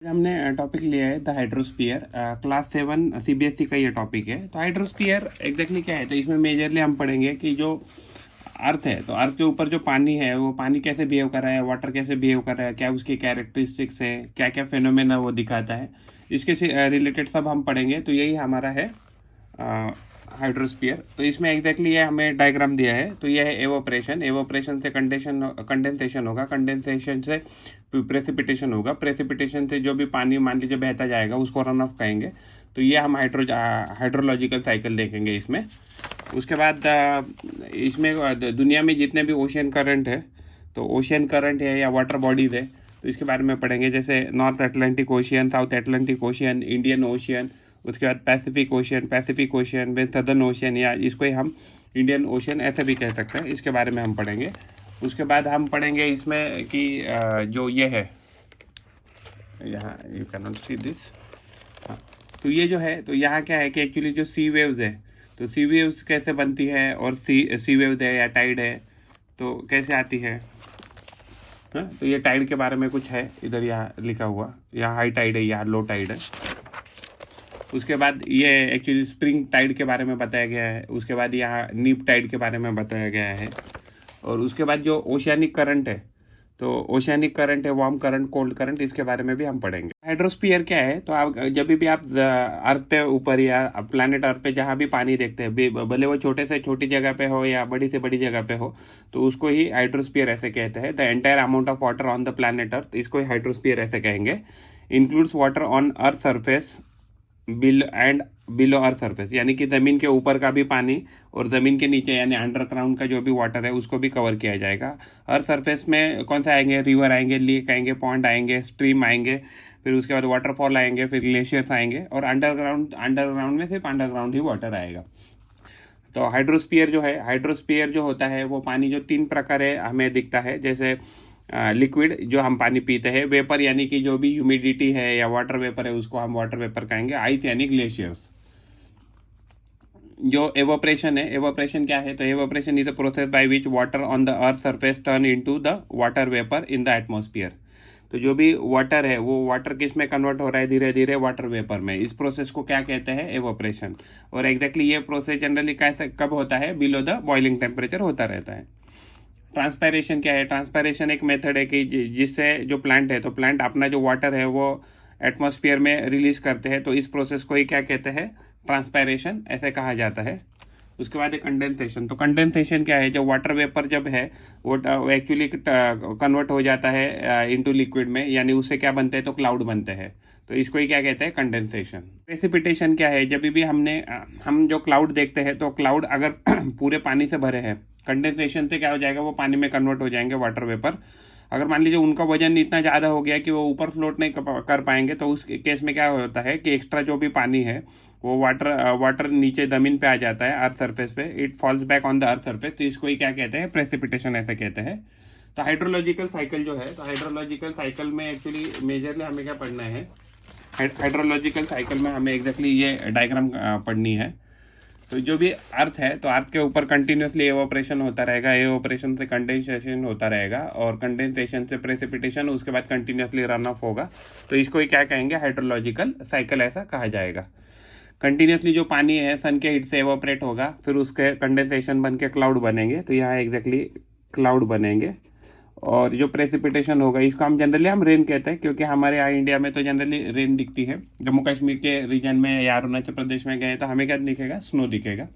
हमने टॉपिक लिया है द हाइड्रोस्फीयर। क्लास 7 सीबीएसई का ये टॉपिक है। तो हाइड्रोस्फीयर एग्जैक्टली क्या है, तो इसमें मेजरली हम पढ़ेंगे कि जो अर्थ है, तो अर्थ के ऊपर जो पानी है वो पानी कैसे बिहेव कर रहा है, वाटर कैसे बिहेव कर रहा है, क्या उसकी कैरेक्टरिस्टिक्स है, क्या क्या फेनोमेना वो दिखाता है, इसके से रिलेटेड सब हम पढ़ेंगे। तो यही हमारा है हाइड्रोस्फीयर। तो इसमें एग्जैक्टली ये हमें डायग्राम दिया है। तो ये है एवोपरेशन, एवोपरेशन से कंडेंसेशन होगा, कंडेंसेशन से प्रेसिपिटेशन होगा, प्रेसिपिटेशन से जो भी पानी मान लीजिए बहता जाएगा उसको रन ऑफ कहेंगे। तो ये हम हाइड्रोलॉजिकल साइकिल देखेंगे इसमें। उसके बाद इसमें दुनिया में जितने भी ओशियन करंट है, तो ओशियन करंट है या वाटर बॉडीज है, तो इसके बारे में पढ़ेंगे। जैसे north Atlantic ocean, south Atlantic ocean, Indian ocean, उसके बाद पैसिफिक ओशियन में सदर्न ओशियन, या इसको ही हम इंडियन ओशियन ऐसे भी कह सकते हैं। इसके बारे में हम पढ़ेंगे। उसके बाद हम पढ़ेंगे इसमें कि जो ये है यहाँ, you can not see this. तो ये जो है, तो यहाँ क्या है कि एक्चुअली जो सी वेव्स है, तो सी वेव्स कैसे बनती है, और सी वेव्स है या टाइड है तो कैसे आती है। तो ये टाइड के बारे में कुछ है इधर यहाँ लिखा हुआ, यहाँ हाई टाइड है, यहाँ लो टाइड है। उसके बाद ये एक्चुअली स्प्रिंग टाइड के बारे में बताया गया है। उसके बाद यहाँ नीप टाइड के बारे में बताया गया है। और उसके बाद जो ओशियानिक करंट है, तो ओशियानिक करंट है, वार्म करंट, कोल्ड करंट, इसके बारे में भी हम पढ़ेंगे। हाइड्रोस्फीयर क्या है, तो आप जब भी आप अर्थ पे ऊपर या प्लैनेट अर्थ पे जहाँ भी पानी देखते हैं, भले वो छोटे से छोटी जगह पे हो या बड़ी से बड़ी जगह पे हो, तो उसको ही हाइड्रोस्फीयर ऐसे कहते हैं। The entire amount of water on the planet Earth, इसको ही हाइड्रोस्फीयर ऐसे कहेंगे। Includes water on earth surface below earth surface, यानी कि ज़मीन के ऊपर का भी पानी और ज़मीन के नीचे यानी अंडरग्राउंड का जो भी वाटर है उसको भी कवर किया जाएगा। अर्थ सरफेस में कौन सा आएंगे, रिवर आएंगे, लेक आएंगे, पॉन्ड आएंगे, स्ट्रीम आएंगे, फिर उसके बाद वाटरफॉल आएंगे, फिर ग्लेशियर्स आएंगे, और अंडरग्राउंड में सिर्फ अंडरग्राउंड ही वाटर आएगा। तो हाइड्रोस्फीयर जो है, हाइड्रोस्फीयर जो होता है वो पानी जो 3 प्रकार है हमें दिखता है। जैसे लिक्विड जो हम पानी पीते हैं, वेपर यानी कि जो भी ह्यूमिडिटी है या वाटर वेपर है उसको हम वाटर वेपर कहेंगे, आइस यानी ग्लेशियर्स। जो एवोपरेशन है, एवोपरेशन क्या है, तो evaporation is the process by which water on the earth surface turn into the water vapour in the atmosphere. तो जो भी वाटर है वो वाटर किस में कन्वर्ट हो रहा है, धीरे धीरे वाटर वेपर में। इस प्रोसेस को क्या कहते हैं, एवोपरेशन। और एग्जैक्टली ये प्रोसेस जनरली कैसे कब होता है, बिलो द बॉइलिंग टेम्परेचर होता रहता है। ट्रांसपायरेशन क्या है, ट्रांसपायरेशन एक मेथड है कि जिससे जो प्लांट है, तो प्लांट अपना जो वाटर है वो एटमॉस्फेयर में रिलीज करते हैं। तो इस प्रोसेस को ही क्या कहते हैं, ट्रांसपायरेशन ऐसे कहा जाता है। उसके बाद एक कंडेंसेशन। तो कंडेंसेशन क्या है, जो वाटर वेपर जब है वो एक्चुअली कन्वर्ट हो जाता है इनटू लिक्विड में, यानी उससे क्या बनते हैं, तो क्लाउड बनते हैं। तो इसको ही क्या कहते हैं, कंडेंसेशन। प्रेसिपिटेशन क्या है, जब भी हम जो क्लाउड देखते हैं, तो क्लाउड अगर पूरे पानी से भरे हैं, कंडेंसेशन से क्या हो जाएगा, वो पानी में कन्वर्ट हो जाएंगे वाटर वेपर। अगर मान लीजिए उनका वजन इतना ज़्यादा हो गया कि वो ऊपर फ्लोट नहीं कर पाएंगे, तो उस केस में क्या होता है कि एक्स्ट्रा जो भी पानी है वो वाटर नीचे ज़मीन पे आ जाता है, अर्थ सरफेस पे, it falls back on the earth surface. तो इसको ही क्या कहते हैं, प्रेसिपिटेशन ऐसे कहते हैं। तो हाइड्रोलॉजिकल साइकिल जो है, तो हाइड्रोलॉजिकल साइकिल में एक्चुअली मेजरली हमें क्या पढ़ना है, हाइड्रोलॉजिकल साइकिल में हमें एग्जैक्टली ये डायग्राम पढ़नी है। तो जो भी अर्थ है, तो अर्थ के ऊपर कंटिन्यूसली एवोपरेशन होता रहेगा, एवोपरेशन से कंडेंसेशन होता रहेगा, और कंडेंसेशन से प्रेसिपिटेशन, उसके बाद कंटिन्यूसली रन ऑफ होगा। तो इसको ही क्या कहेंगे, हाइड्रोलॉजिकल साइकिल ऐसा कहा जाएगा। कंटिन्यूसली जो पानी है सन के हीट से एवोपरेट होगा, फिर उसके कंडेंसेशन बन के क्लाउड बनेंगे। तो यहाँ एग्जैक्टली क्लाउड बनेंगे। और जो प्रेसिपिटेशन होगा इसको हम रेन कहते हैं, क्योंकि हमारे यहाँ इंडिया में तो जनरली रेन दिखती है। जम्मू कश्मीर के रीजन में या अरुणाचल प्रदेश में गए तो हमें क्या दिखेगा, स्नो दिखेगा।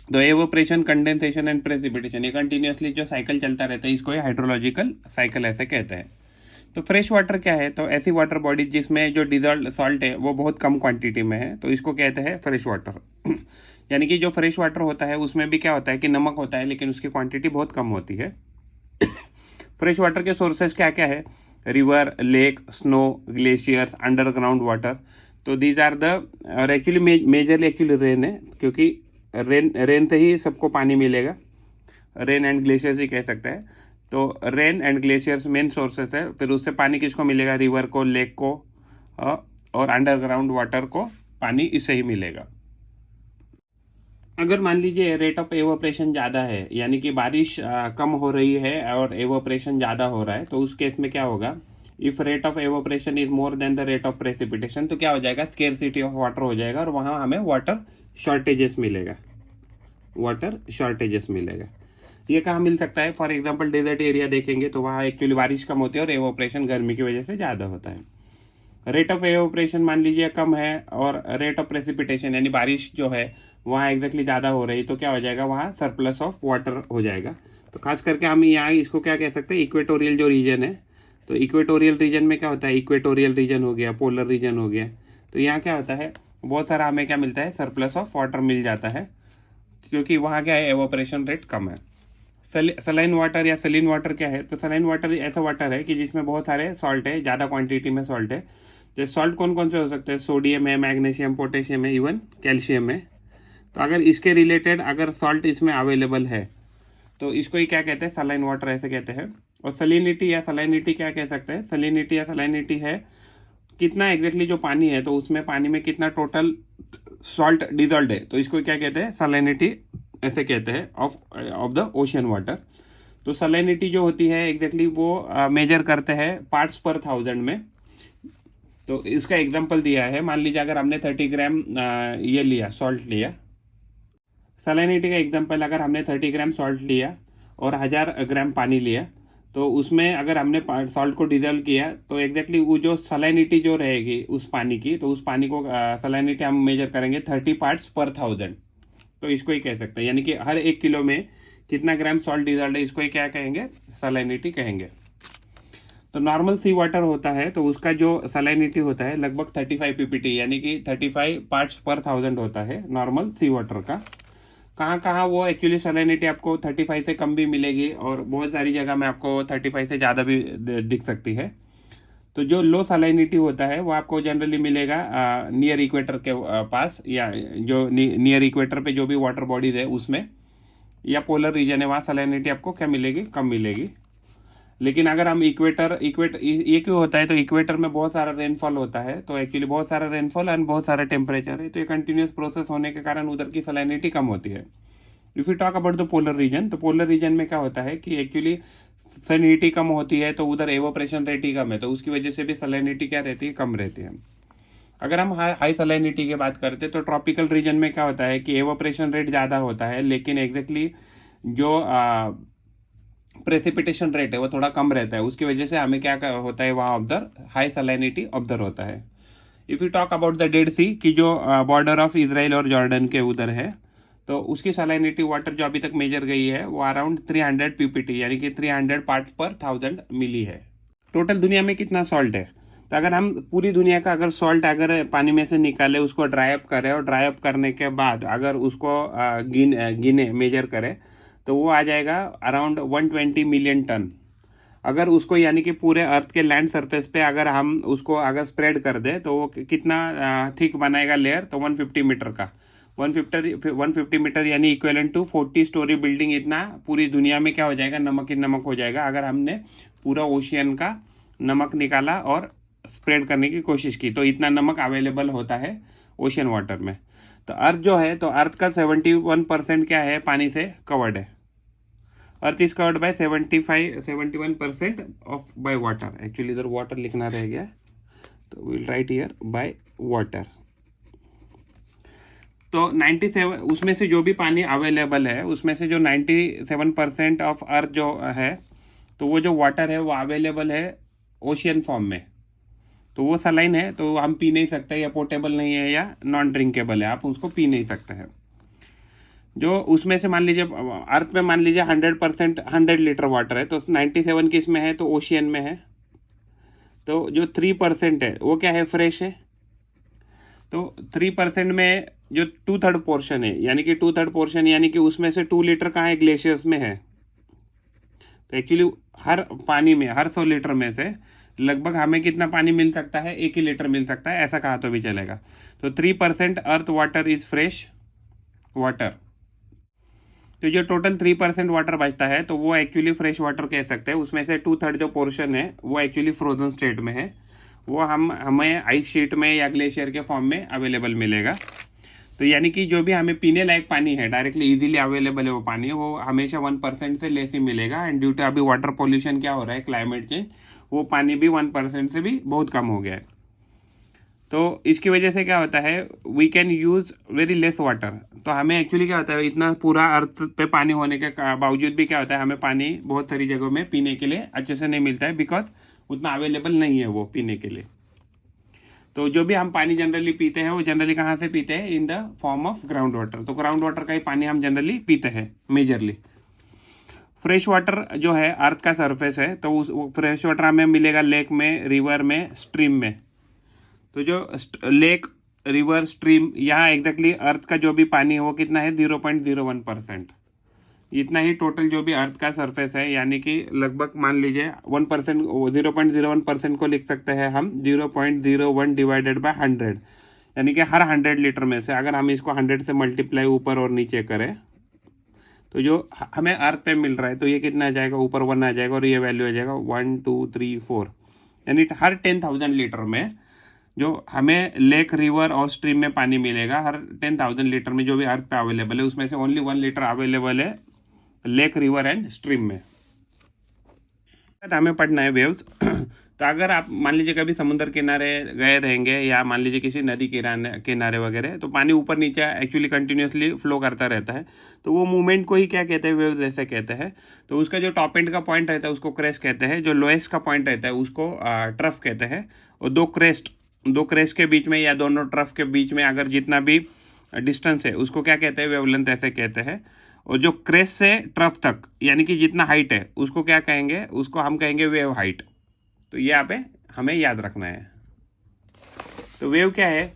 तो एवोपरेशन, कंडेंसेशन एंड प्रेसिपिटेशन, ये कंटिन्यूसली जो साइकिल चलता रहता है, इसको ये हाइड्रोलॉजिकल साइकिल ऐसे कहते हैं। तो फ्रेश वाटर क्या है, तो ऐसी वाटर बॉडी जिसमें जो डिजॉल्व सॉल्ट है वो बहुत कम क्वांटिटी में है, तो इसको कहते हैं फ्रेश वाटर। यानी कि जो फ्रेश वाटर होता है उसमें भी क्या होता है कि नमक होता है, लेकिन उसकी क्वांटिटी बहुत कम होती है। फ्रेश वाटर के सोर्सेज क्या क्या है, river, lake, snow, glaciers, underground water. तो दीज आर द, और एक्चुअली मेजरली एक्चुअली रेन है, क्योंकि रेन से ही सबको पानी मिलेगा। रेन एंड ग्लेशियर्स ही कह सकते हैं। तो rain and glaciers main sources है। फिर उससे पानी किसको मिलेगा, रिवर को, लेक को, और अंडरग्राउंड वाटर को पानी इससे ही मिलेगा। अगर मान लीजिए रेट ऑफ एवोपरेशन ज़्यादा है, यानी कि बारिश कम हो रही है और एवोपरेशन ज़्यादा हो रहा है, तो उस केस में क्या होगा, if rate of evaporation is more than the rate of precipitation, तो क्या हो जाएगा, स्केर्सिटी ऑफ वाटर हो जाएगा और वहाँ हमें वाटर शॉर्टेजेस मिलेगा, वाटर शॉर्टेजेस मिलेगा। ये कहाँ मिल सकता है, फॉर एग्जांपल डेजर्ट एरिया देखेंगे तो वहाँ एक्चुअली बारिश कम होती है और एवोपरेशन गर्मी की वजह से ज़्यादा होता है। रेट ऑफ एवोपरेशन मान लीजिए कम है और रेट ऑफ प्रेसिपिटेशन यानी बारिश जो है वहाँ एग्जैक्टली ज़्यादा हो रही, तो क्या हो जाएगा, वहाँ सरप्लस ऑफ वाटर हो जाएगा। तो खास करके हम यहाँ इसको क्या कह सकते हैं, इक्वेटोरियल जो रीजन है, तो इक्वेटोरियल रीजन में क्या होता है, इक्वेटोरियल रीजन हो गया, पोलर रीजन हो गया, तो यहाँ क्या होता है, बहुत सारा हमें क्या मिलता है, सरप्लस ऑफ वाटर मिल जाता है, क्योंकि वहाँ क्या है, एवोपरेशन रेट कम है। सलाइन वाटर या सलीन वाटर क्या है, तो सलाइन वाटर ऐसा वाटर है कि जिसमें बहुत सारे सॉल्ट है, ज़्यादा क्वांटिटी में सॉल्ट है। जैसे सॉल्ट कौन कौन से हो सकते हैं, सोडियम है, मैग्नीशियम, पोटेशियम है, इवन कैल्शियम है। तो अगर इसके रिलेटेड अगर सॉल्ट इसमें अवेलेबल है तो इसको ही क्या कहते हैं, सलाइन वाटर ऐसे कहते हैं। और सलिनिटी या सलाइनिटी क्या कह सकते हैं, सलिनिटी या सलाइनिटी है कितना एग्जैक्टली जो पानी है, तो उसमें पानी में कितना टोटल सॉल्ट डिजॉल्व है, तो इसको क्या कहते हैं, सलाइनिटी ऐसे कहते हैं ऑफ द ओशियन वाटर। तो सलाइनिटी जो होती है एग्जैक्टली वो मेजर करते हैं पार्ट्स पर 1000 में। तो इसका एग्जांपल दिया है, मान लीजिए अगर हमने 30 ग्राम ये लिया, सॉल्ट लिया, सलाइनिटी का एग्जांपल, अगर हमने 30 ग्राम सॉल्ट लिया और 1000 ग्राम पानी लिया, तो उसमें अगर हमने सॉल्ट को डिजोल्व किया तो एग्जैक्टली वो जो सलाइनिटी जो रहेगी उस पानी की, तो उस पानी को सलाइनिटी हम मेजर करेंगे 30 पार्ट्स पर 1000। तो इसको ही कह सकते हैं, यानी कि हर 1 किलो में कितना ग्राम सॉल्ट डिजॉल्व है, इसको ही क्या कहेंगे, सलाइनिटी कहेंगे। तो नॉर्मल सी वाटर होता है तो उसका जो सलाइनिटी होता है लगभग 35 पीपीटी, यानी कि 35 पार्ट्स पर 1000 होता है नॉर्मल सी वाटर का। कहाँ कहाँ वो एक्चुअली सलाइनिटी आपको 35 से कम भी मिलेगी और बहुत सारी जगह में आपको 35 से ज़्यादा भी दिख सकती है। तो जो लो सलाइनिटी होता है वो आपको जनरली मिलेगा नियर इक्वेटर के पास, या जो नियर इक्वेटर पे जो भी वाटर बॉडीज है उसमें, या पोलर रीजन है वहाँ सलाइनिटी आपको क्या मिलेगी, कम मिलेगी। लेकिन अगर हम इक्वेटर ये क्यों होता है, तो इक्वेटर में बहुत सारा रेनफॉल होता है, तो एक्चुअली बहुत सारा रेनफॉल एंड बहुत सारा टेम्परेचर है, तो ये कंटिन्यूस प्रोसेस होने के कारण उधर की सलाइनिटी कम होती है। If you talk about the polar region, तो पोलर रीजन में क्या होता है कि एक्चुअली सैलिनिटी कम होती है तो उधर एवोपरेशन रेट ही कम है, तो उसकी वजह से भी सैलिनिटी क्या रहती है, कम रहती है। अगर हम हाई सैलिनिटी की बात करते हैं तो ट्रॉपिकल रीजन में क्या होता है कि एवोपरेशन रेट ज़्यादा होता है, लेकिन एग्जैक्टली जो प्रेसिपिटेशन रेट है वो थोड़ा कम रहता है, उसकी वजह से हमें क्या होता है, वहाँ ऑब्जर्व हाई सैलिनिटी ऑब्जर्व होता है। If you talk about the Dead Sea की जो बॉर्डर ऑफ इजराइल और जॉर्डन के उधर है, तो उसकी सलाइनिटी वाटर जो अभी तक मेजर गई है वो अराउंड 300 पीपीटी, यानी कि 300 पार्ट पर 1000 मिली है। टोटल दुनिया में कितना सॉल्ट है, तो अगर हम पूरी दुनिया का अगर सॉल्ट अगर पानी में से निकाले, उसको ड्राई अप करें और ड्राई अप करने के बाद अगर उसको गिने मेजर करें तो वो आ जाएगा अराउंड 120 मिलियन टन। अगर उसको यानी कि पूरे अर्थ के लैंड सरफेस पे अगर हम उसको अगर स्प्रेड कर दे तो वो कितना थिक बनाएगा लेयर, तो 150 मीटर का, 150 मीटर यानी इक्विवेलेंट टू 40 स्टोरी बिल्डिंग, इतना पूरी दुनिया में क्या हो जाएगा, नमक ही नमक हो जाएगा अगर हमने पूरा ओशियन का नमक निकाला और स्प्रेड करने की कोशिश की, तो इतना नमक अवेलेबल होता है ओशियन वाटर में। तो अर्थ जो है, तो अर्थ का 71% क्या है, पानी से कवर्ड है। Earth is covered by 71% of by water. Actually इधर वाटर लिखना रह गया, तो will write here by water. तो 97 उसमें से जो भी पानी अवेलेबल है उसमें से जो 97% ऑफ अर्थ जो है, तो वो जो वाटर है वो अवेलेबल है ओशियन फॉर्म में। तो वो सलाइन है, तो हम पी नहीं सकते, या पोर्टेबल नहीं है या नॉन ड्रिंकेबल है, आप उसको पी नहीं सकते हैं। जो उसमें से मान लीजिए अर्थ में मान लीजिए 100% 100 लीटर वाटर है, तो 97 किस में है, तो ओशियन में है। तो जो 3% है वो क्या है, फ्रेश है। तो 3% में जो 2/3 पोर्शन है, यानी कि 2/3 पोर्शन यानी कि उसमें से 2 लीटर कहाँ है, ग्लेशियर्स में है। तो एक्चुअली हर पानी में, हर 100 लीटर में से लगभग हमें कितना पानी मिल सकता है, 1 ही लीटर मिल सकता है, ऐसा कहा तो भी चलेगा। तो 3% earth water is fresh water. तो जो टोटल 3% वाटर बचता है तो वो एक्चुअली फ्रेश वाटर कह सकते हैं। उसमें से 2/3 जो पोर्शन है वो एक्चुअली फ्रोजन स्टेट में है, वो हमें आइस शीट में या ग्लेशियर के फॉर्म में अवेलेबल मिलेगा। तो यानी कि जो भी हमें पीने लायक पानी है, डायरेक्टली इजीली अवेलेबल है वो पानी, वो हमेशा 1% से लेस ही मिलेगा। एंड ड्यू टू अभी वाटर पोल्यूशन क्या हो रहा है, क्लाइमेट चेंज, वो पानी भी 1% से भी बहुत कम हो गया है। तो इसकी वजह से क्या होता है, we can use very less water. तो हमें एक्चुअली क्या होता है, इतना पूरा अर्थ पे पानी होने के बावजूद भी क्या होता है, हमें पानी बहुत सारी जगहों में पीने के लिए अच्छे से नहीं मिलता है, बिकॉज उतना अवेलेबल नहीं है वो पीने के लिए। तो जो भी हम पानी जनरली पीते हैं वो जनरली कहाँ से पीते हैं, in the form of ground water. तो ग्राउंड वाटर का ही पानी हम जनरली पीते हैं मेजरली। फ्रेश वाटर जो है अर्थ का सरफेस है, तो उस फ्रेश वाटर हमें मिलेगा लेक में, रिवर में, स्ट्रीम में। तो जो लेक, रिवर, स्ट्रीम, यहाँ एग्जैक्टली अर्थ का जो भी पानी है वो कितना है, 0.01%। इतना ही टोटल जो भी अर्थ का सरफेस है, यानी कि लगभग मान लीजिए 1%, 0.01% को लिख सकते हैं हम 0.01 डिवाइडेड बाय 100, यानी कि हर 100 लीटर में से अगर हम इसको 100 से मल्टीप्लाई ऊपर और नीचे करें तो जो हमें अर्थ पे मिल रहा है, तो ये कितना आ जाएगा, ऊपर 1 आ जाएगा और ये वैल्यू आ जाएगा 1 2 3 4, यानी हर 10,000 लीटर में जो हमें लेक, रिवर और स्ट्रीम में पानी मिलेगा, हर 10,000 लीटर में जो भी अर्थ पे अवेलेबल है उसमें से ओनली 1 लीटर अवेलेबल है लेक, रिवर एंड स्ट्रीम में। हमें पढ़ना है वेव्स। तो अगर आप मान लीजिए कभी समुद्र किनारे गए रहेंगे या मान लीजिए किसी नदी किनारे वगैरह, तो पानी ऊपर नीचे एक्चुअली कंटिन्यूसली फ्लो करता रहता है। तो वो मूवमेंट को ही क्या कहते हैं, वेव्स ऐसे कहते हैं। तो उसका जो टॉप एंड का पॉइंट रहता है उसको क्रेस्ट कहते हैं, जो लोएस्ट का पॉइंट रहता है उसको ट्रफ कहते हैं। और दो क्रेस्ट के बीच में या दोनों ट्रफ के बीच में अगर जितना भी डिस्टेंस है उसको क्या कहते हैं, वेवलेंथ ऐसे कहते हैं। और जो क्रेस्ट से ट्रफ तक यानी कि जितना हाइट है उसको क्या कहेंगे, उसको हम कहेंगे वेव हाइट। तो ये यहाँ पे हमें याद रखना है। तो वेव क्या है,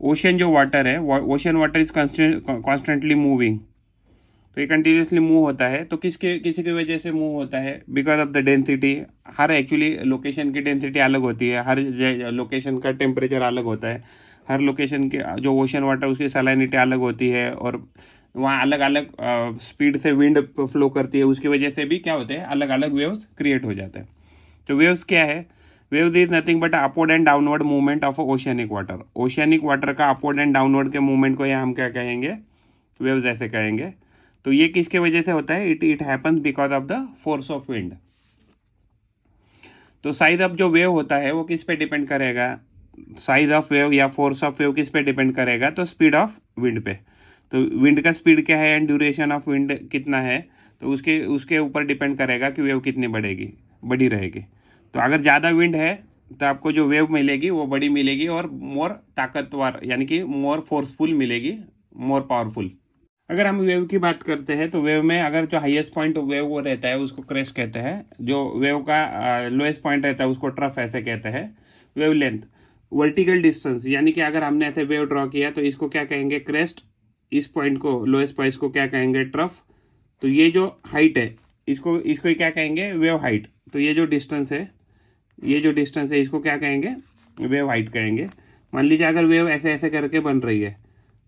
ओशन जो वाटर है, ocean water is constantly moving. तो ये कंटिन्यूसली मूव होता है। तो किसी की वजह से मूव होता है, because of the density. Her actually location की डेंसिटी अलग होती है, हर लोकेशन का टेम्परेचर अलग होता है, हर लोकेशन के जो ओशन वाटर उसकी सलाइनिटी अलग होती है, और वहाँ अलग अलग स्पीड से विंड फ्लो करती है, उसकी वजह से भी क्या होते हैं, अलग अलग वेव्स क्रिएट हो जाते हैं। तो वेव्स क्या है, waves is nothing but upward and downward movement of oceanic water. Oceanic water का अपवर्ड एंड डाउनवर्ड के मूवमेंट को यहाँ हम क्या कहेंगे, वेव्स ऐसे कहेंगे। तो ये किसके वजह से होता है, it happens because of the force of wind. तो साइज ऑफ जो वेव होता है वो किस पे डिपेंड करेगा, साइज ऑफ वेव या फोर्स ऑफ वेव किस पे डिपेंड करेगा, तो स्पीड ऑफ विंड पे। तो विंड का स्पीड क्या है एंड ड्यूरेशन ऑफ विंड कितना है, तो उसके ऊपर डिपेंड करेगा कि वेव कितनी बड़ी रहेगी। तो अगर ज़्यादा विंड है तो आपको जो वेव मिलेगी वो बड़ी मिलेगी और मोर ताकतवर यानी कि मोर फोर्सफुल मिलेगी, मोर पावरफुल। अगर हम वेव की बात करते हैं तो वेव में अगर जो हाईएस्ट पॉइंट वेव वो रहता है उसको क्रेस्ट कहते हैं, जो वेव का लोएस्ट पॉइंट रहता है उसको ट्रफ ऐसे कहते हैं। वेव लेंथ, वर्टिकल डिस्टेंस, यानी कि अगर हमने ऐसे वेव ड्रॉ किया तो इसको क्या कहेंगे, क्रेस्ट। इस पॉइंट को, लोएस्ट पॉइंट को क्या कहेंगे, ट्रफ। तो ये जो हाइट है इसको क्या कहेंगे, वेव हाइट। तो ये जो डिस्टेंस है इसको क्या कहेंगे, वेव हाइट कहेंगे। मान लीजिए अगर वेव ऐसे ऐसे करके बन रही है,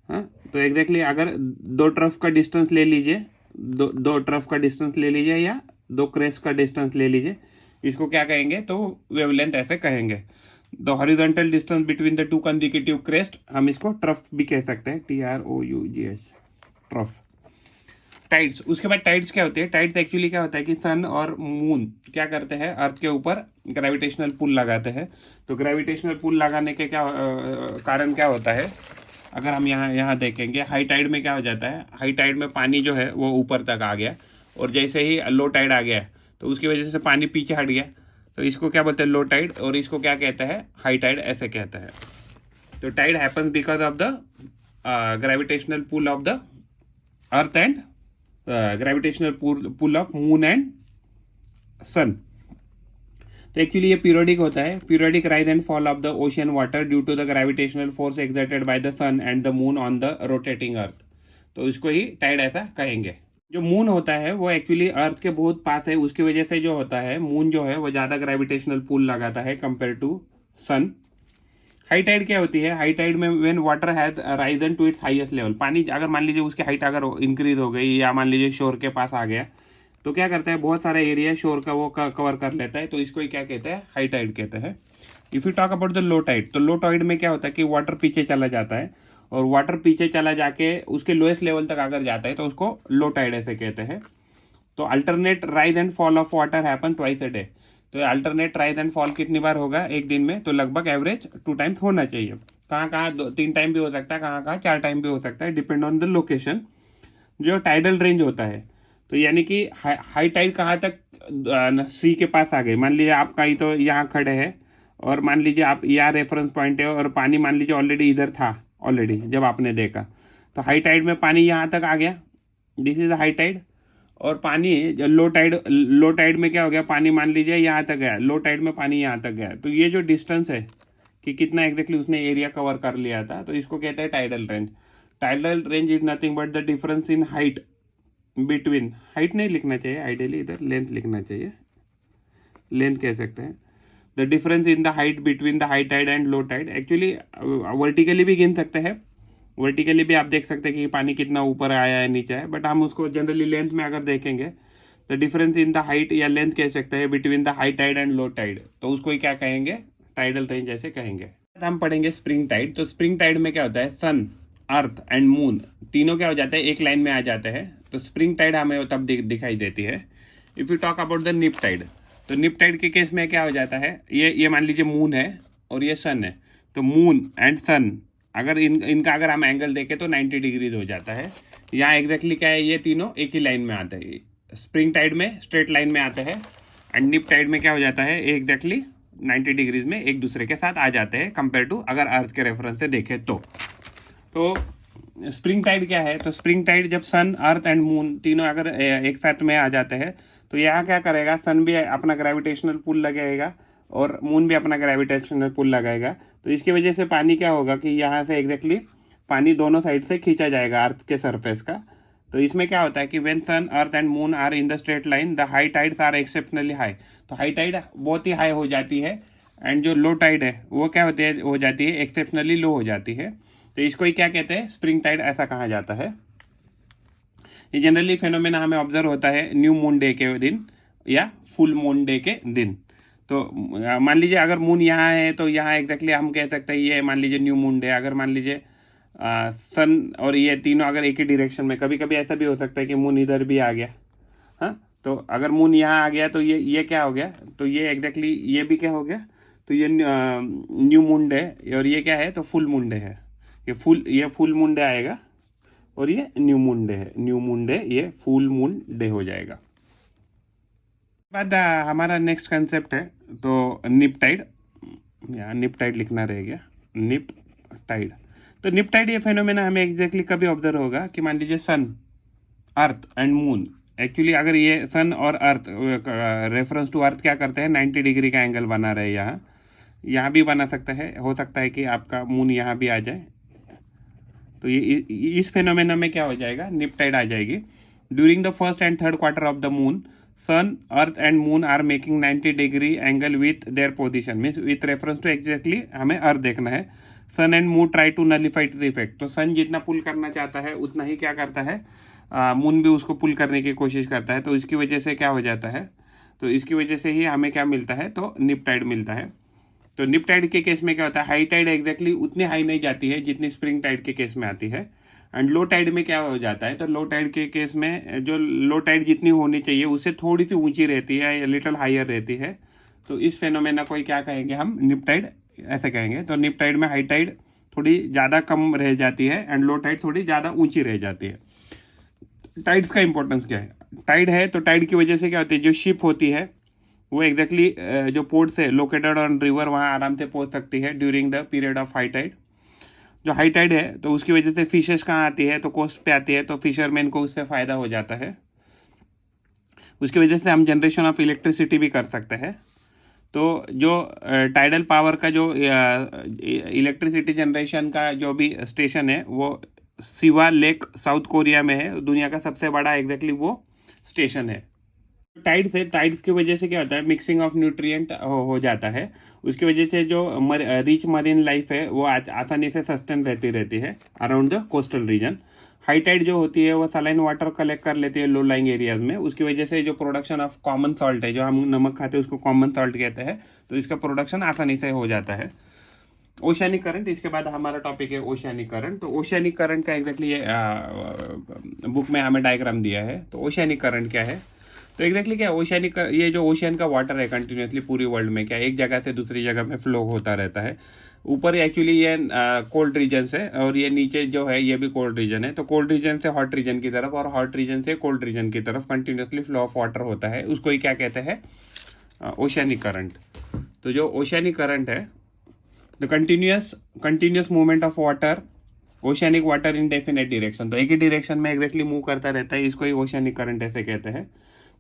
हाँ, तो एग्जैक्टली अगर दो ट्रफ का डिस्टेंस ले लीजिए, दो ट्रफ का डिस्टेंस ले लीजिए या दो क्रेस्ट का डिस्टेंस ले लीजिए, इसको क्या कहेंगे, तो वेवलेंथ ऐसे कहेंगे। The horizontal distance between the two consecutive crest, हम इसको ट्रफ भी कह सकते हैं, TROUGH, ट्रफ। टाइड्स, उसके बाद टाइड्स क्या होते हैं, टाइड्स एक्चुअली क्या होता है कि सन और मून क्या करते हैं, अर्थ के ऊपर ग्रेविटेशनल पुल लगाते हैं। तो ग्रेविटेशनल पुल लगाने के कारण क्या होता है, अगर हम यहाँ देखेंगे, हाई टाइड में क्या हो जाता है, हाई टाइड में पानी जो है वो ऊपर तक आ गया, और जैसे ही लो टाइड आ गया तो उसकी वजह से पानी पीछे हट गया, तो इसको क्या बोलते हैं, लो टाइड, और इसको क्या कहते हैं, हाई टाइड ऐसे कहते हैं। तो tide happens because of the gravitational pull of the earth and gravitational pull of moon and sun. तो एक्चुअली ये पीरियोडिक होता है, periodic rise and fall of the ocean water due to the gravitational force exerted by the sun and the moon on the rotating earth. तो इसको ही Tide ऐसा कहेंगे। जो moon होता है वो एक्चुअली अर्थ के बहुत पास है, उसकी वजह से जो होता है, मून जो है वो ज़्यादा ग्रेविटेशनल पुल लगाता है compare to sun. High tide क्या होती है, हाई टाइड में when water has risen to its highest level, पानी अगर मान लीजिए उसकी हाइट अगर इंक्रीज हो गई या मान लीजिए शोर के पास आ गया, तो क्या करता है, बहुत सारा एरिया शोर का वो कवर कर लेता है, तो इसको ही क्या कहते हैं, हाई टाइड कहते हैं। If you talk about the low tide, तो लो टाइड में क्या होता है कि वाटर पीछे चला जाता है, और वाटर पीछे चला जाके उसके लोएस्ट लेवल तक अगर जाता है तो उसको लो टाइड ऐसे कहते हैं। तो alternate rise and fall of water happen twice a day. तो अल्टरनेट राइज एंड फॉल कितनी बार होगा एक दिन में, तो लगभग एवरेज 2 टाइम्स होना चाहिए। कहाँ कहाँ 3 टाइम भी हो सकता है, कहाँ कहाँ 4 टाइम भी हो सकता है, डिपेंड ऑन द लोकेशन। जो टाइडल रेंज होता है, तो यानी कि हाई टाइड कहाँ तक, सी के पास आ गए। मान लीजिए आप कहीं तो यहाँ खड़े हैं और मान लीजिए आप यहाँ रेफरेंस पॉइंट है और पानी मान लीजिए ऑलरेडी इधर था ऑलरेडी जब आपने देखा, तो हाई टाइड में पानी यहाँ तक आ गया, दिस इज हाई टाइड। और पानी लो टाइड में क्या हो गया, पानी मान लीजिए यहाँ तक गया, लो टाइड में पानी यहाँ तक गया। तो ये जो डिस्टेंस है कि कितना एग्जैक्टली उसने एरिया कवर कर लिया था, तो इसको कहते हैं tidal range. Tidal range is nothing but the difference in height between, height नहीं लिखना चाहिए आइडियली, इधर लेंथ लिखना चाहिए, लेंथ कह सकते हैं। The difference in the height between the high tide and low tide. Actually vertically भी गिन सकते हैं, वर्टिकली भी आप देख सकते हैं कि पानी कितना ऊपर आया है नीचे है, बट हम उसको जनरली लेंथ में अगर देखेंगे, the difference in the height या लेंथ कह सकते हैं between the high tide and low tide, तो उसको ही क्या कहेंगे, टाइडल रेंज ऐसे कहेंगे। हम पढ़ेंगे स्प्रिंग टाइड। तो स्प्रिंग टाइड में क्या होता है, सन, अर्थ एंड मून तीनों क्या हो जाते हैं, एक लाइन में आ जाते हैं। तो स्प्रिंग टाइड हमें तब दिखाई देती है। If you talk about the neap tide, तो निप टाइड के केस में क्या हो जाता है, ये मान लीजिए मून है और ये सन है, तो मून एंड सन अगर इनका अगर हम एंगल देखें तो 90 डिग्रीज हो जाता है। यहाँ एग्जैक्टली क्या है, ये तीनों एक ही लाइन में आते हैं। स्प्रिंग टाइड में स्ट्रेट लाइन में आते हैं एंड निप टाइड में क्या हो जाता है, एग्जैक्टली 90 डिग्रीज में एक दूसरे के साथ आ जाते हैं कंपेयर टू अगर अर्थ के रेफरेंस से देखें तो स्प्रिंग टाइड क्या है, तो स्प्रिंग टाइड जब सन, अर्थ एंड मून तीनों अगर एक साथ में आ जाते हैं, तो यहाँ क्या करेगा, सन भी अपना ग्रेविटेशनल पुल लगाएगा और मून भी अपना ग्रेविटेशनल पुल लगाएगा। तो इसकी वजह से पानी क्या होगा कि यहाँ से एग्जैक्टली पानी दोनों साइड से खींचा जाएगा अर्थ के सरफेस का। तो इसमें क्या होता है कि when sun, earth and moon are in the straight line the high tides are exceptionally high. तो हाई टाइड बहुत ही हाई हो जाती है एंड जो लो टाइड है वो क्या होती है, हो जाती है एक्सेप्शनली लो हो जाती है। तो इसको ही क्या कहते हैं, स्प्रिंग टाइड ऐसा कहा जाता है। ये जनरली फेनोमेना हमें ऑब्जर्व होता है न्यू मून डे के दिन या फुल मून डे के दिन। तो मान लीजिए अगर मून यहाँ है तो यहाँ एग्जैक्टली हम कह सकते हैं ये मान लीजिए न्यू मून डे। अगर मान लीजिए सन और ये तीनों अगर एक ही डायरेक्शन में, कभी कभी ऐसा भी हो सकता है कि मून इधर भी आ गया, हाँ, तो अगर मून यहाँ आ गया तो ये क्या हो गया, तो ये एग्जैक्टली ये भी क्या हो गया, तो ये न्यू मून डे और ये क्या है, तो फुल मून डे है। ये फुल मून डे आएगा और ये न्यू मून डे है, न्यू मून डे ये फुल मून डे हो जाएगा। बाद हमारा नेक्स्ट कंसेप्ट है तो निप टाइड, यहाँ निप टाइड लिखना रह गया, निप टाइड। तो निप टाइड ये फेनोमेना हमें एग्जैक्टली कभी ऑब्जर्व होगा कि मान लीजिए सन, अर्थ एंड मून, एक्चुअली अगर ये सन और अर्थ रेफरेंस टू अर्थ क्या करते हैं, 90 डिग्री का एंगल बना रहे हैं। यहाँ भी बना सकता है, हो सकता है कि आपका मून यहाँ भी आ जाए। तो ये इस फेनोमेना में क्या हो जाएगा, निप टाइड आ जाएगी। During the first and third quarter of the moon sun, earth and moon are making 90 degree angle with their position, means with reference to exactly हमें अर्थ देखना है। Sun and moon try to nullify the effect, तो sun जितना पुल करना चाहता है उतना ही क्या करता है, मून भी उसको पुल करने की कोशिश करता है। तो इसकी वजह से क्या हो जाता है, तो इसकी वजह से ही हमें क्या मिलता है, तो निप टाइड मिलता है। तो निप टाइड के केस में क्या होता है, हाई टाइड एग्जैक्टली उतनी हाई नहीं जाती है जितनी स्प्रिंग टाइड के केस में आती है। एंड लो टाइड में क्या हो जाता है, तो लो टाइड के केस में जो लो टाइड जितनी होनी चाहिए उससे थोड़ी सी ऊंची रहती है या लिटिल हायर रहती है। तो इस फेनोमेना को क्या कहेंगे हम, निप टाइड ऐसे कहेंगे। तो निप टाइड में हाई टाइड थोड़ी ज़्यादा कम रह जाती है एंड लो टाइड थोड़ी ज़्यादा ऊंची रह जाती है। टाइड्स का इंपॉर्टेंस क्या है, टाइड है तो टाइड की वजह से क्या होती है, जो शिप होती है वो एग्जैक्टली जो पोर्ट से लोकेटेड ऑन रिवर वहाँ आराम से पहुँच सकती है during the period of high tide. जो हाई टाइड है तो उसकी वजह से फिशेस कहाँ आती है, तो कोस्ट पे आती है, तो फिशरमैन को उससे फ़ायदा हो जाता है। उसकी वजह से हम जनरेशन ऑफ इलेक्ट्रिसिटी भी कर सकते हैं। तो जो टाइडल पावर का जो इलेक्ट्रिसिटी जनरेशन का जो भी स्टेशन है वो सिवा लेक साउथ कोरिया में है, दुनिया का सबसे बड़ा एग्जैक्टली वो स्टेशन है। टाइड्स की वजह से क्या होता है, मिक्सिंग ऑफ न्यूट्रिएंट हो जाता है। उसकी वजह से जो रिच मरीन लाइफ है वो आसानी से सस्टेन रहती है around the coastal region. High tide जो होती है वो सलाइन वाटर कलेक्ट कर लेती है लो लाइंग एरियाज में। उसकी वजह से जो प्रोडक्शन ऑफ कॉमन सॉल्ट है, जो हम नमक खाते हैं उसको कॉमन सॉल्ट कहते हैं, तो इसका प्रोडक्शन आसानी से हो जाता है। ओशियानिक करंट, इसके बाद हमारा टॉपिक है ओशियानिक करंट। तो ओशियानिक करंट का एग्जैक्टली बुक में हमें डायग्राम दिया है। तो ओशियानिक करंट क्या है, तो एग्जैक्टली क्या ओशियनिक, ये जो ओशियन का वाटर है कंटिन्यूसली पूरी वर्ल्ड में क्या एक जगह से दूसरी जगह में फ्लो होता रहता है। ऊपर एक्चुअली ये कोल्ड रीजन है और ये नीचे जो है ये भी कोल्ड रीजन है। तो कोल्ड रीजन से हॉट रीजन की तरफ और हॉट रीजन से कोल्ड रीजन की तरफ कंटिन्यूसली फ्लो ऑफ वाटर होता है, उसको ही क्या कहते हैं, ओशियनिक करंट। तो जो ओशियनिक करंट है, the continuous movement of water, oceanic water in definite direction, तो एक ही डायरेक्शन में एग्जैक्टली मूव करता रहता है, इसको ही ओशियनिक करंट ऐसे कहते हैं।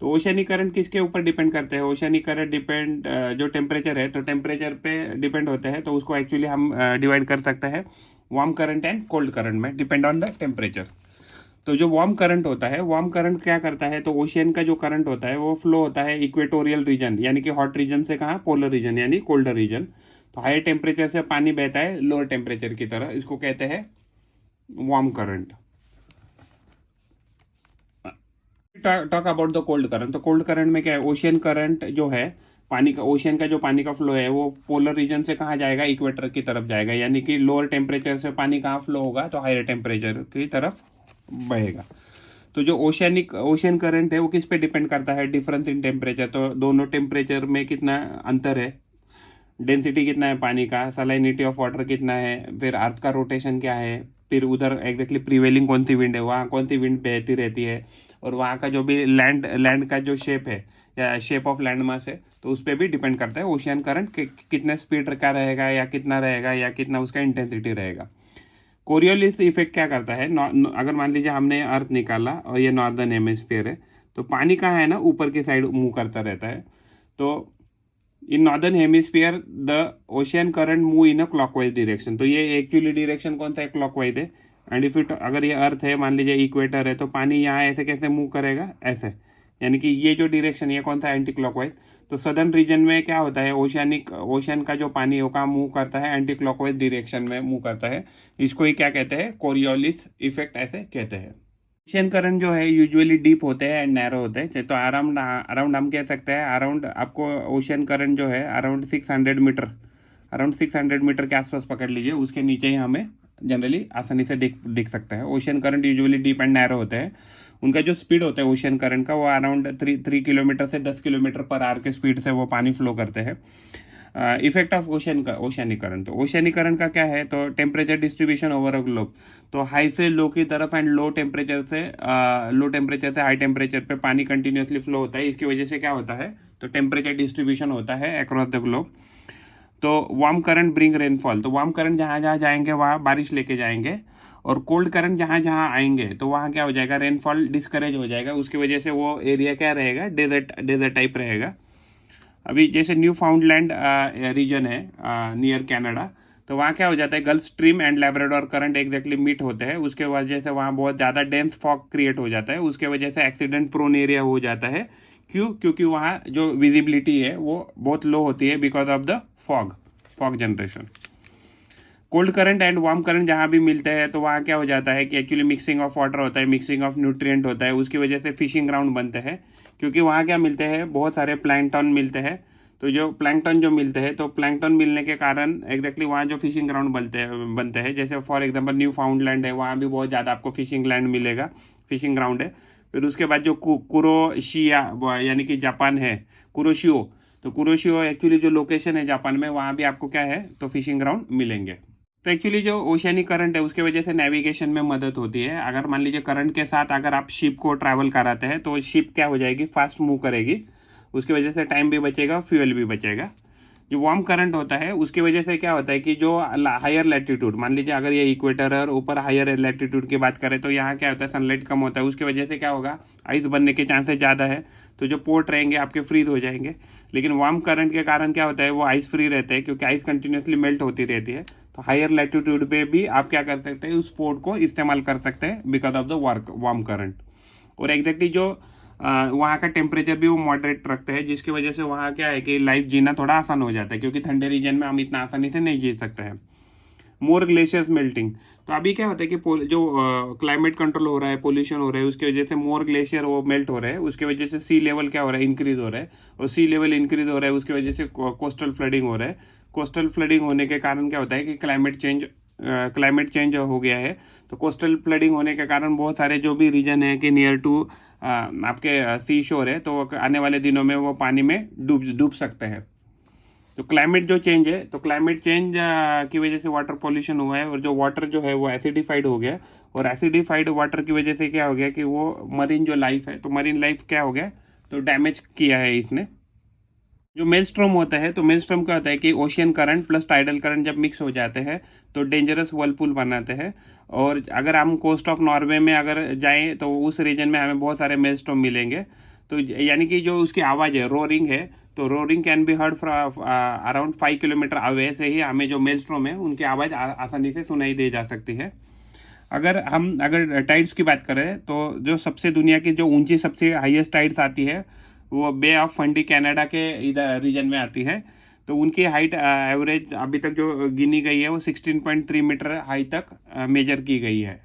तो ओशियनिक करंट किसके ऊपर डिपेंड करते हैं? ओशियनिक करंट डिपेंड जो टेम्परेचर है तो टेम्परेचर पे डिपेंड होते हैं। तो उसको एक्चुअली हम डिवाइड कर सकते हैं warm current and cold current में, डिपेंड ऑन द टेम्परेचर। तो जो वार्म करंट होता है, वार्म करंट क्या करता है, तो ओशियन का जो करंट होता है वो फ्लो होता है इक्वेटोरियल रीजन, यानी कि हॉट रीजन से कहाँ, पोलर रीजन यानी कोल्डर रीजन। तो हायर टेम्परेचर से पानी बहता है लोअर टेम्परेचर की तरह, इसको कहते हैं warm current. Talk about the cold current. तो कोल्ड करंट में क्या है, ओशियन करंट जो है पानी का, ओशियन का जो पानी का फ्लो है वो पोलर रीजन से कहाँ जाएगा, इक्वेटर की तरफ जाएगा, यानी कि लोअर टेम्परेचर से पानी कहाँ फ्लो होगा, तो हायर टेम्परेचर की तरफ बहेगा। तो जो ओशियन करंट है वो किस पे डिपेंड करता है, डिफरेंस इन टेम्परेचर। तो दोनों टेम्परेचर में कितना अंतर है, डेंसिटी कितना है पानी का, सलाइनिटी ऑफ वाटर कितना है, फिर अर्थ का रोटेशन क्या है, फिर उधर एग्जैक्टली प्रीवेलिंग कौन सी विंड है, वहाँ कौन सी विंड बहती रहती है, और वहाँ का जो भी लैंड का जो शेप है या शेप ऑफ लैंड मास है, तो उस पर भी डिपेंड करता है ओशियन करंट कितने स्पीड का रहेगा या कितना रहेगा या कितना उसका इंटेंसिटी रहेगा। कोरियोलिस इफेक्ट क्या करता है, अगर मान लीजिए हमने अर्थ निकाला और ये नॉर्दर्न हेमिस्फीयर है, तो पानी कहाँ है ना, ऊपर की साइड मूव करता रहता है। तो in northern hemisphere the ocean current move in a clockwise direction. तो ये एक्चुअली डायरेक्शन कौन सा है, क्लॉकवाइज है। एंड इफ इट, अगर ये अर्थ है मान लीजिए इक्वेटर है, तो पानी यहाँ ऐसे कैसे मूव करेगा, ऐसे, यानी कि ये जो डायरेक्शन ये कौन सा, एंटी क्लॉकवाइज। तो सदर्न रीजन में क्या होता है, ओशियन का जो पानी है वो कहाँ मूव करता है, एंटी क्लॉकवाइज डायरेक्शन में मूव करता है। इसको ही क्या कहते हैं, कोरियोलिस इफेक्ट ऐसे कहते हैं। ओशियन करंट जो है यूजुअली डीप होते हैं एंड नैरो होते हैं। तो अराउंड हम कह सकते हैं अराउंड, आपको ओशियन करंट जो है अराउंड 600 मीटर के आसपास पकड़ लीजिए, उसके नीचे ही हमें जनरली आसानी से दिख सकता है। Ocean current usually deep and narrow होते हैं। उनका जो स्पीड होता है ओशियन करंट का वो अराउंड 3 किलोमीटर से 10 किलोमीटर पर आवर के स्पीड से वो पानी फ्लो करते हैं। Effect of oceanic current. तो ओशियनिक करंट का क्या है, तो temperature distribution over a globe. तो हाई से लो की तरफ एंड लो टेम्परेचर से हाई टेम्परेचर पे पानी कंटिन्यूसली फ्लो होता है। इसकी वजह से क्या होता है, तो टेम्परेचर डिस्ट्रीब्यूशन होता है अक्रॉस द ग्लोब। तो वार्म करंट ब्रिंग रेनफॉल। तो वार्म करंट जहाँ जहाँ जाएंगे वहाँ बारिश लेके जाएंगे, और कोल्ड करंट जहाँ जहाँ आएंगे तो वहाँ क्या हो जाएगा, रेनफॉल डिस्करेज हो जाएगा। उसकी वजह से वो एरिया क्या रहेगा, डेजर्ट टाइप रहेगा। अभी जैसे न्यू फाउंडलैंड रीजन है नियर कनाडा, तो वहाँ क्या हो जाता है, Gulf Stream and Labrador current exactly meet होते हैं। उसके वजह से वहाँ बहुत ज़्यादा डेंस फॉग क्रिएट हो जाता है। उसके वजह से एक्सीडेंट प्रोन एरिया हो जाता है। क्योंकि वहाँ जो विजिबिलिटी है वो बहुत लो होती है because of the fog generation. Cold current and warm current जहाँ भी मिलते हैं तो वहाँ क्या हो जाता है कि एक्चुअली मिक्सिंग ऑफ वाटर होता है, मिक्सिंग ऑफ न्यूट्रिएंट होता है। उसकी वजह से फिशिंग ग्राउंड बनते हैं, क्योंकि वहाँ क्या मिलते हैं, बहुत सारे प्लैंकटन मिलते हैं। तो जो प्लैंकटन जो मिलते हैं, तो प्लैंकटन मिलने के कारण एग्जैक्टली वहाँ जो फिशिंग ग्राउंड बनते हैं। जैसे फॉर एग्जांपल न्यू फाउंडलैंड है, वहाँ भी बहुत ज़्यादा आपको फिशिंग लैंड मिलेगा, फिशिंग ग्राउंड है। फिर उसके बाद जो कुरोशिया यानी कि जापान है, कुरोशियो, तो कुरोशियो एक्चुअली जो लोकेशन है जापान में, वहाँ भी आपको क्या है, तो फिशिंग ग्राउंड मिलेंगे। तो एक्चुअली जो ओशियनिक करंट है उसके वजह से नेविगेशन में मदद होती है। अगर मान लीजिए करंट के साथ अगर आप शिप को ट्रैवल कराते हैं तो शिप क्या हो जाएगी, फास्ट मूव करेगी। उसकी वजह से टाइम भी बचेगा, फ्यूल भी बचेगा। जो वार्म करंट होता है उसकी वजह से क्या होता है कि जो हायर लैटिट्यूड, मान लीजिए अगर ये इक्वेटर और ऊपर हायर लैटिट्यूड की बात करें तो यहाँ क्या होता है, सनलाइट कम होता है। उसकी वजह से क्या होगा, आइस बनने के चांसेस ज़्यादा है। तो जो पोर्ट रहेंगे आपके फ्रीज हो जाएंगे। लेकिन वार्म करंट के कारण क्या होता है, वो आइस फ्री रहते हैं, क्योंकि आइस कंटिन्यूसली मेल्ट होती रहती है। तो हायर लैटिट्यूड पे भी आप क्या कर सकते हैं, उस पोर्ट को इस्तेमाल कर सकते हैं because of the warm current. और एग्जैक्टली जो वहाँ का टेम्परेचर भी वो मॉडरेट रखते हैं, जिसकी वजह से वहाँ क्या है कि लाइफ जीना थोड़ा आसान हो जाता है, क्योंकि ठंडे रीजन में हम इतना आसानी से नहीं जी सकते हैं। मोर ग्लेशियर्स मेल्टिंग। तो अभी क्या होता है कि जो क्लाइमेट कंट्रोल हो रहा है, पोल्यूशन हो रहा है, उसकी वजह से मोर ग्लेशियर वो मेल्ट हो रहे हैं। उसकी वजह से सी लेवल क्या हो रहा है, इंक्रीज हो रहा है। और सी लेवल इंक्रीज हो रहा है, उसकी वजह से कोस्टल फ्लडिंग हो रहा है। कोस्टल फ्लडिंग होने के कारण क्या होता है कि क्लाइमेट चेंज हो गया है। तो कोस्टल फ्लडिंग होने के कारण बहुत सारे जो भी रीजन है कि नियर टू आपके सी शोर है, तो आने वाले दिनों में वो पानी में डूब सकते हैं। तो क्लाइमेट जो चेंज है, तो क्लाइमेट चेंज की वजह से वाटर पॉल्यूशन हुआ है, और जो वाटर जो है वो एसिडिफाइड हो गया, और एसिडिफाइड वाटर की वजह से क्या हो गया कि वो मरीन जो लाइफ है, तो मरीन लाइफ क्या हो गया, तो डैमेज किया है इसने। जो मेलस्ट्रॉम होता है, तो मेलस्ट्रॉम क्या होता है कि ocean current plus tidal current जब मिक्स हो जाते हैं तो डेंजरस वर्लपूल बनाते हैं। और अगर हम कोस्ट ऑफ नॉर्वे में अगर जाएं तो उस रीजन में हमें बहुत सारे मेलस्ट्रॉम मिलेंगे। तो यानी कि जो उसकी आवाज़ है, रोरिंग है, तो roaring can be heard from around 5 kilometre away से ही हमें जो मेलस्ट्रॉम है उनकी आवाज़ आसानी से सुनाई दे जा सकती है। अगर टाइड्स की बात करें, तो जो सबसे दुनिया की जो ऊंची सबसे हाईएस्ट टाइड्स आती है वो बे ऑफ फंडी कनाडा के इधर रीजन में आती है। तो उनकी हाइट एवरेज अभी तक जो गिनी गई है वो 16.3 मीटर हाई तक मेजर की गई है।